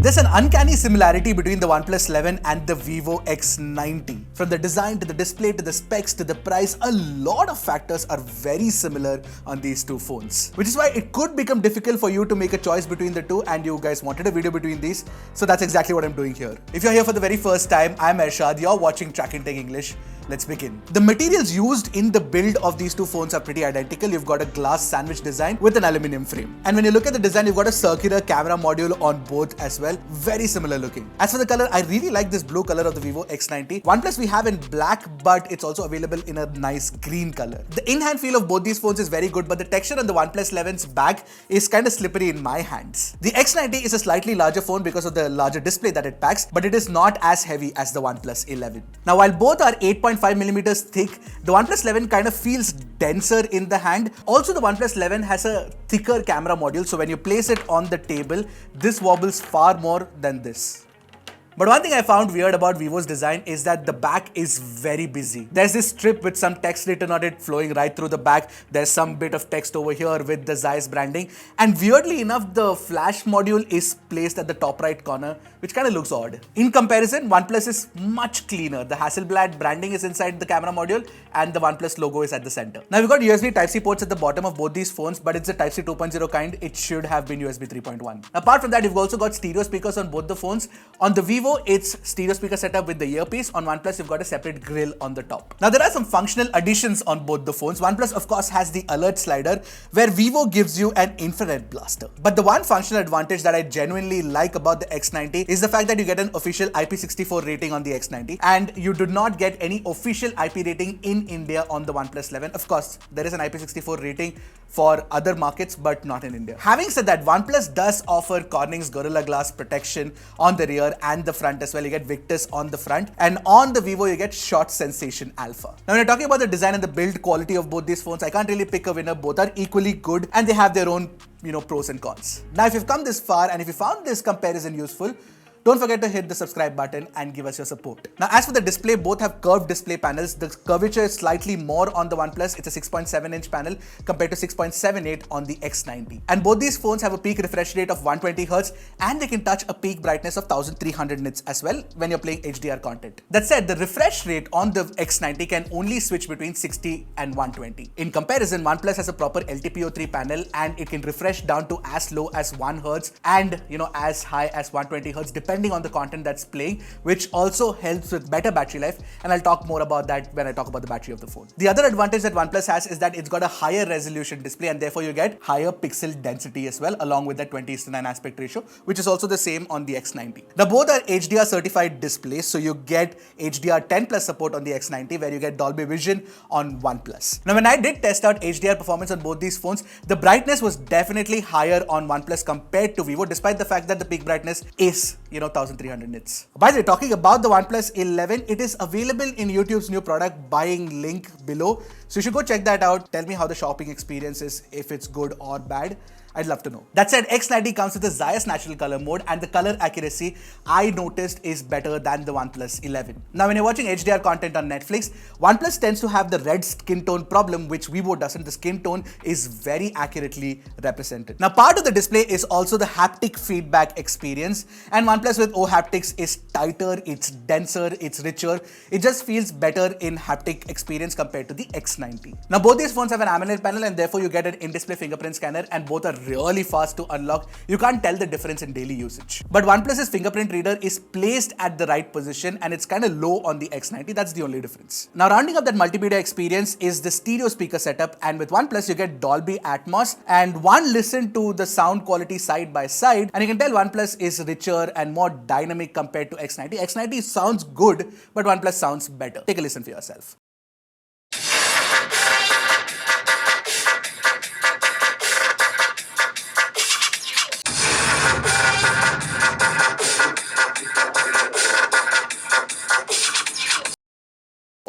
There's an uncanny similarity between the OnePlus 11 and the vivo X90. From the design to the display to the specs to the price, a lot of factors are very similar on these two phones. Which is why it could become difficult for you to make a choice between the two, and you guys wanted a video between these, so that's exactly what I'm doing here. If you're here for the very first time, I'm Ershad, you're watching Trakin English. Let's begin. The materials used in the build of these two phones are pretty identical. You've got a glass sandwich design with an aluminum frame. And when you look at the design, you've got a circular camera module on both as well. Very similar looking. As for the color, I really like this blue color of the vivo X90. OnePlus we have in black, but it's also available in a nice green color. The in-hand feel of both these phones is very good, but the texture on the OnePlus 11's back is kind of slippery in my hands. The X90 is a slightly larger phone because of the larger display that it packs, but it is not as heavy as the OnePlus 11. Now, while both are 8.5 millimeters thick, the OnePlus 11 kind of feels denser in the hand. Also, the OnePlus 11 has a thicker camera module, so when you place it on the table, this wobbles far more than this. But one thing I found weird about Vivo's design is that the back is very busy. There's this strip with some text written on it flowing right through the back. There's some bit of text over here with the Zeiss branding. And weirdly enough, the flash module is placed at the top right corner, which kind of looks odd. In comparison, OnePlus is much cleaner. The Hasselblad branding is inside the camera module and the OnePlus logo is at the center. Now we've got USB Type-C ports at the bottom of both these phones, but it's a Type-C 2.0 kind. It should have been USB 3.1. Apart from that, you've also got stereo speakers on both the phones. On the Vivo, it's stereo speaker setup with the earpiece. On OnePlus, you've got a separate grill on the top. Now, there are some functional additions on both the phones. OnePlus, of course, has the alert slider, where Vivo gives you an infrared blaster. But the one functional advantage that I genuinely like about the X90 is the fact that you get an official IP64 rating on the X90, and you do not get any official IP rating in India on the OnePlus 11. Of course, there is an IP64 rating for other markets, but not in India. Having said that, OnePlus does offer Corning's Gorilla Glass protection on the rear and the front as well. You get Victus on the front, and on the Vivo you get Shot Sensation Alpha. Now, when you're talking about the design and the build quality of both these phones, I can't really pick a winner. Both are equally good and they have their own, pros and cons. Now, if you've come this far and if you found this comparison useful, don't forget to hit the subscribe button and give us your support. Now, as for the display, both have curved display panels. The curvature is slightly more on the OnePlus. It's a 6.7-inch panel compared to 6.78 on the X90. And both these phones have a peak refresh rate of 120Hz, and they can touch a peak brightness of 1300 nits as well when you're playing HDR content. That said, the refresh rate on the X90 can only switch between 60 and 120. In comparison, OnePlus has a proper LTPO3 panel, and it can refresh down to as low as 1 Hz and as high as 120 Hz depending on the content that's playing, which also helps with better battery life, and I'll talk more about that when I talk about the battery of the phone. The other advantage that OnePlus has is that it's got a higher resolution display, and therefore you get higher pixel density as well, along with that 20:9 aspect ratio, which is also the same on the X90. Now, both are HDR certified displays, so you get HDR10 plus support on the X90, where you get Dolby Vision on OnePlus. Now, when I did test out HDR performance on both these phones, the brightness was definitely higher on OnePlus compared to Vivo, despite the fact that the peak brightness is 1300 nits. By the way, talking about the OnePlus 11, it is available in YouTube's new product buying link below. So you should go check that out. Tell me how the shopping experience is, if it's good or bad. I'd love to know. That said, X90 comes with a Zeiss natural color mode, and the color accuracy I noticed is better than the OnePlus 11. Now, when you're watching HDR content on Netflix, OnePlus tends to have the red skin tone problem, which Vivo doesn't. The skin tone is very accurately represented. Now, part of the display is also the haptic feedback experience, and OnePlus with OHaptics is tighter, it's denser, it's richer. It just feels better in haptic experience compared to the X90. Now, both these phones have an AMOLED panel, and therefore you get an in-display fingerprint scanner, and both are really fast to unlock. You can't tell the difference in daily usage. But OnePlus's fingerprint reader is placed at the right position, and it's kind of low on the X90. That's the only difference. Now, rounding up that multimedia experience is the stereo speaker setup, and with OnePlus you get Dolby Atmos, and one listen to the sound quality side by side, and you can tell OnePlus is richer and more dynamic compared to X90. X90 sounds good, but OnePlus sounds better. Take a listen for yourself.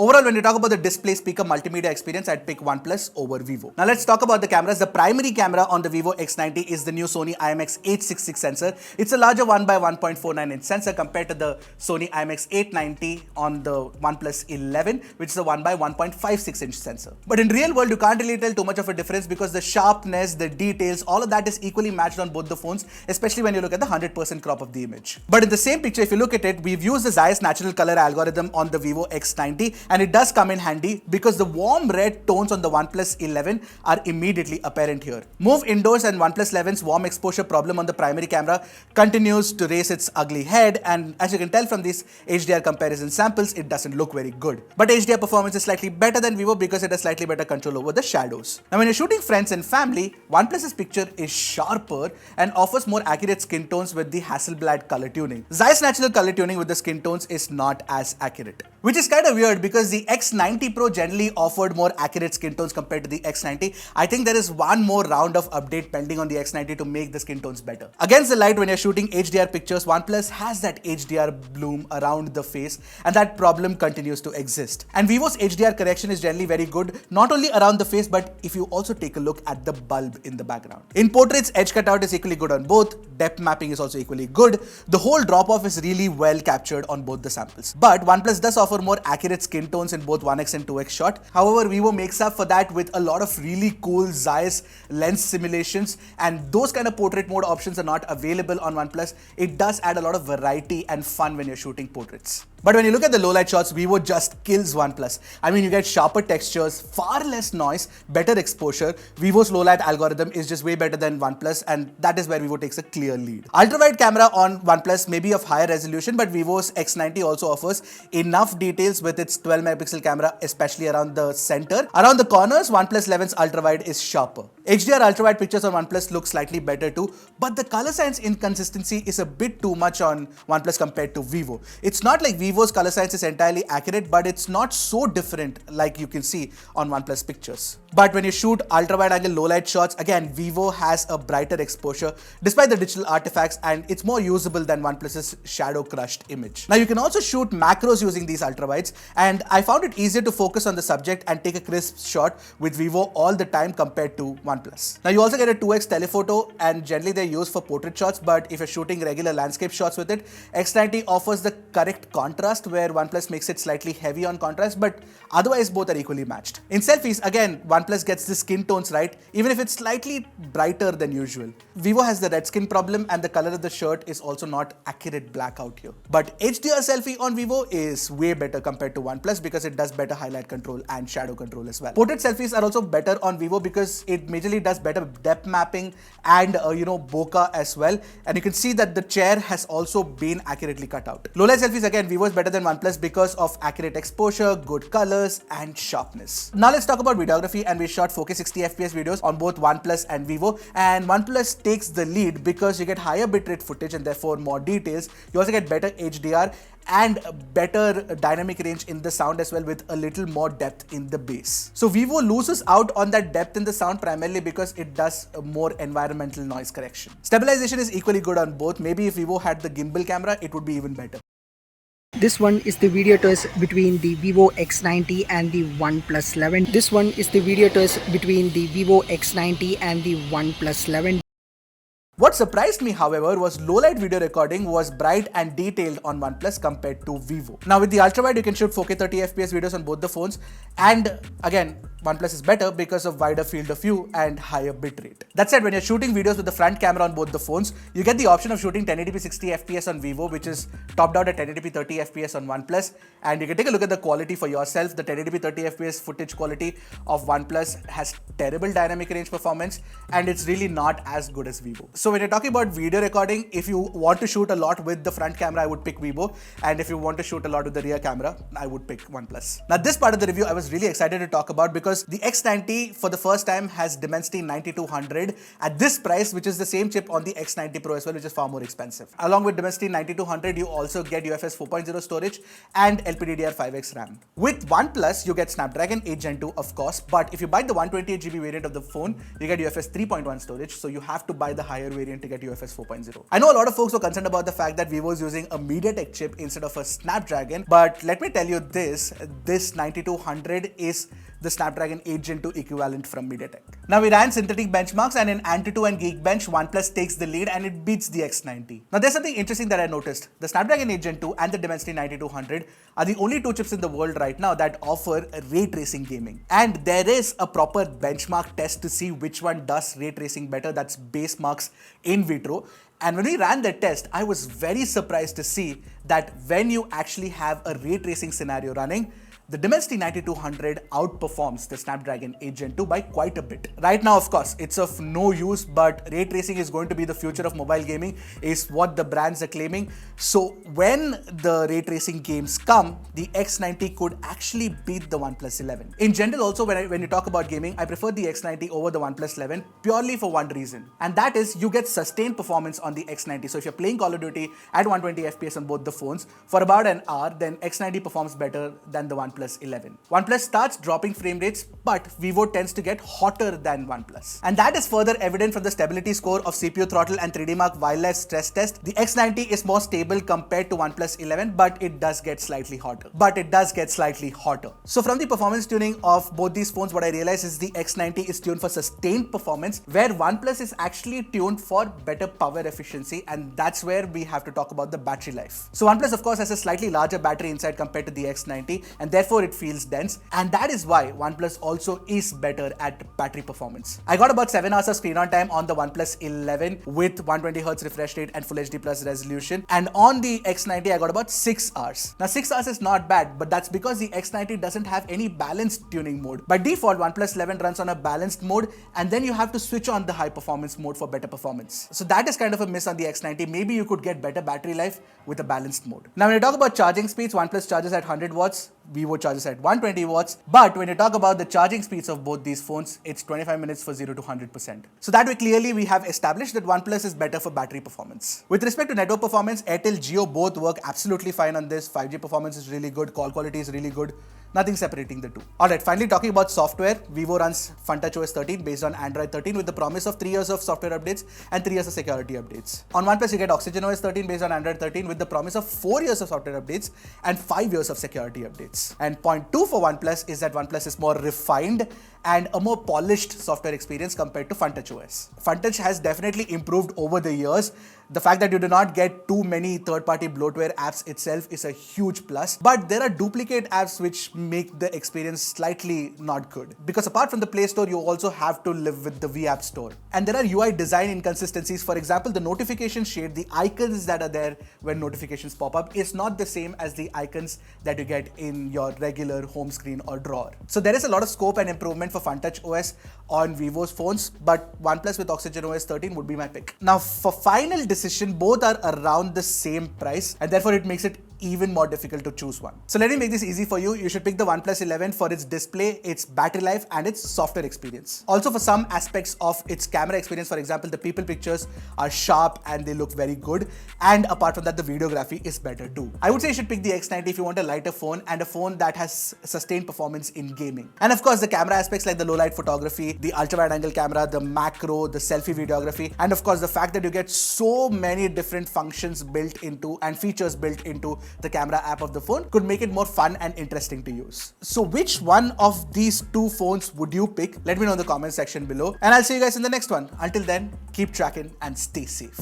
Overall, when you talk about the display, speaker, multimedia experience, I'd pick OnePlus over Vivo. Now let's talk about the cameras. The primary camera on the vivo X90 is the new Sony IMX866 sensor. It's a larger 1x1.49 inch sensor compared to the Sony IMX890 on the OnePlus 11, which is a 1x1.56 inch sensor. But in real world, you can't really tell too much of a difference because the sharpness, the details, all of that is equally matched on both the phones, especially when you look at the 100% crop of the image. But in the same picture, if you look at it, we've used the Zeiss natural color algorithm on the vivo X90, and it does come in handy because the warm red tones on the OnePlus 11 are immediately apparent here. Move indoors and OnePlus 11's warm exposure problem on the primary camera continues to raise its ugly head, and as you can tell from these HDR comparison samples, it doesn't look very good. But HDR performance is slightly better than Vivo because it has slightly better control over the shadows. Now when you're shooting friends and family, OnePlus's picture is sharper and offers more accurate skin tones with the Hasselblad color tuning. Zeiss natural color tuning with the skin tones is not as accurate, which is kind of weird because the X90 Pro generally offered more accurate skin tones compared to the X90. I think there is one more round of update pending on the X90 to make the skin tones better. Against the light, when you're shooting HDR pictures, OnePlus has that HDR bloom around the face, and that problem continues to exist. And Vivo's HDR correction is generally very good, not only around the face, but if you also take a look at the bulb in the background. In portraits, edge cutout is equally good on both. Depth mapping is also equally good. The whole drop-off is really well captured on both the samples. But OnePlus does offer more accurate skin tones in both 1x and 2x shot. However, Vivo makes up for that with a lot of really cool Zeiss lens simulations, and those kind of portrait mode options are not available on OnePlus. It does add a lot of variety and fun when you're shooting portraits. But when you look at the low light shots, Vivo just kills OnePlus. I mean, you get sharper textures, far less noise, better exposure. Vivo's low light algorithm is just way better than OnePlus, and that is where Vivo takes a clear lead. Ultra-wide camera on OnePlus may be of higher resolution, but Vivo's X90 also offers enough details with its 12 megapixel camera, especially around the center. Around the corners, OnePlus 11's ultra-wide is sharper. HDR ultra-wide pictures on OnePlus look slightly better too, but the color science inconsistency is a bit too much on OnePlus compared to Vivo. It's not like Vivo's color science is entirely accurate, but it's not so different like you can see on OnePlus pictures. But when you shoot ultra-wide angle low light shots, again, Vivo has a brighter exposure despite the digital artifacts, and it's more usable than OnePlus's shadow crushed image. Now you can also shoot macros using these ultra-wides, and I found it easier to focus on the subject and take a crisp shot with Vivo all the time compared to OnePlus. Now you also get a 2x telephoto, and generally they're used for portrait shots, but if you're shooting regular landscape shots with it, X90 offers the correct contrast where OnePlus makes it slightly heavy on contrast, but otherwise both are equally matched. In selfies, again, OnePlus gets the skin tones right, even if it's slightly brighter than usual. Vivo has the red skin problem, and the color of the shirt is also not accurate black out here. But HDR selfie on Vivo is way better compared to OnePlus because it does better highlight control and shadow control as well. Portrait selfies are also better on Vivo because it majorly does better depth mapping and bokeh as well, and you can see that the chair has also been accurately cut out. Low light selfies, again, Vivo is better than OnePlus because of accurate exposure, good colors, and sharpness. Now let's talk about videography, and we shot 4K 60 FPS videos on both OnePlus and Vivo, and OnePlus takes the lead because you get higher bitrate footage and therefore more details. You also get better HDR and better dynamic range in the sound as well, with a little more depth in the bass. So Vivo loses out on that depth in the sound primarily because it does more environmental noise correction. Stabilization is equally good on both. Maybe if Vivo had the gimbal camera, it would be even better. This one is the video test between the vivo X90 and the OnePlus 11. This one is the video test between the vivo X90 and the OnePlus 11. What surprised me, however, was low-light video recording was bright and detailed on OnePlus compared to Vivo. Now with the ultra-wide, you can shoot 4K 30 FPS videos on both the phones, and again, OnePlus is better because of wider field of view and higher bitrate. That said, when you're shooting videos with the front camera on both the phones, you get the option of shooting 1080p 60 FPS on Vivo, which is topped out at 1080p 30 FPS on OnePlus, and you can take a look at the quality for yourself. The 1080p 30 FPS footage quality of OnePlus has terrible dynamic range performance, and it's really not as good as Vivo. So when you're talking about video recording, if you want to shoot a lot with the front camera, I would pick Vivo, and if you want to shoot a lot with the rear camera, I would pick OnePlus. Now this part of the review I was really excited to talk about because because the X90 for the first time has Dimensity 9200 at this price, which is the same chip on the X90 Pro as well, which is far more expensive. Along with Dimensity 9200, you also get UFS 4.0 storage and LPDDR5X RAM. With OnePlus, you get Snapdragon 8 Gen 2, of course, but if you buy the 128GB variant of the phone, you get UFS 3.1 storage, so you have to buy the higher variant to get UFS 4.0. I know a lot of folks were concerned about the fact that Vivo is using a MediaTek chip instead of a Snapdragon, but let me tell you this 9200 is the Snapdragon 8 Gen 2 equivalent from MediaTek. Now we ran synthetic benchmarks, and in Antutu and Geekbench, OnePlus takes the lead and it beats the X90. Now there's something interesting that I noticed. The Snapdragon 8 Gen 2 and the Dimensity 9200 are the only two chips in the world right now that offer ray tracing gaming. And there is a proper benchmark test to see which one does ray tracing better, that's base marks in vitro. And when we ran the test, I was very surprised to see that when you actually have a ray tracing scenario running, the Dimensity 9200 outperforms the Snapdragon 8 Gen 2 by quite a bit. Right now, of course, it's of no use, but ray tracing is going to be the future of mobile gaming, is what the brands are claiming. So when the ray tracing games come, the X90 could actually beat the OnePlus 11. In general, also, when you talk about gaming, I prefer the X90 over the OnePlus 11 purely for one reason, and that is you get sustained performance on the X90. So if you're playing Call of Duty at 120 FPS on both the phones for about an hour, then X90 performs better than the OnePlus 11. OnePlus starts dropping frame rates, but Vivo tends to get hotter than OnePlus. And that is further evident from the stability score of CPU throttle and 3D Mark wildlife stress test. The X90 is more stable compared to OnePlus 11, but it does get slightly hotter. So from the performance tuning of both these phones, what I realized is the X90 is tuned for sustained performance, where OnePlus is actually tuned for better power efficiency, and that's where we have to talk about the battery life. So OnePlus, of course, has a slightly larger battery inside compared to the X90, and therefore it feels dense, and that is why OnePlus also is better at battery performance. I got about 7 hours of screen on time on the OnePlus 11 with 120Hz refresh rate and Full HD Plus resolution, and on the X90 I got about 6 hours. Now 6 hours is not bad, but that's because the X90 doesn't have any balanced tuning mode. By default, OnePlus 11 runs on a balanced mode, and then you have to switch on the high performance mode for better performance. So that is kind of a miss on the X90. Maybe you could get better battery life with a balanced mode. Now when you talk about charging speeds, OnePlus charges at 100 watts, Vivo charges at 120 watts, but when you talk about the charging speeds of both these phones, it's 25 minutes for 0 to 100%. So that way clearly we have established that OnePlus is better for battery performance. With respect to network performance, Airtel, Jio both work absolutely fine on this. 5G performance is really good, call quality is really good. Nothing separating the two. Alright, finally talking about software, Vivo runs FunTouch OS 13 based on Android 13 with the promise of 3 years of software updates and 3 years of security updates. On OnePlus, you get Oxygen OS 13 based on Android 13 with the promise of 4 years of software updates and 5 years of security updates. And point 2 for OnePlus is that OnePlus is more refined and a more polished software experience compared to FunTouch OS. FunTouch has definitely improved over the years. The fact that you do not get too many third-party bloatware apps itself is a huge plus, but there are duplicate apps which make the experience slightly not good. Because apart from the Play Store, you also have to live with the V App Store. And there are UI design inconsistencies. For example, the notification shade, the icons that are there when notifications pop up is not the same as the icons that you get in your regular home screen or drawer. So there is a lot of scope and improvement for FunTouch OS on Vivo's phones, but OnePlus with Oxygen OS 13 would be my pick. Now for final decision, both are around the same price, and therefore it makes it even more difficult to choose one. So let me make this easy for you. You should pick the OnePlus 11 for its display, its battery life, and its software experience. Also for some aspects of its camera experience, for example, the people pictures are sharp and they look very good. And apart from that, the videography is better too. I would say you should pick the X90 if you want a lighter phone and a phone that has sustained performance in gaming. And of course, the camera aspects like the low light photography, the ultra wide angle camera, the macro, the selfie videography, and of course, the fact that you get so many different functions built into and features built into the camera app of the phone could make it more fun and interesting to use. So which one of these two phones would you pick? Let me know in the comment section below, and I'll see you guys in the next one. Until then, keep tracking and stay safe.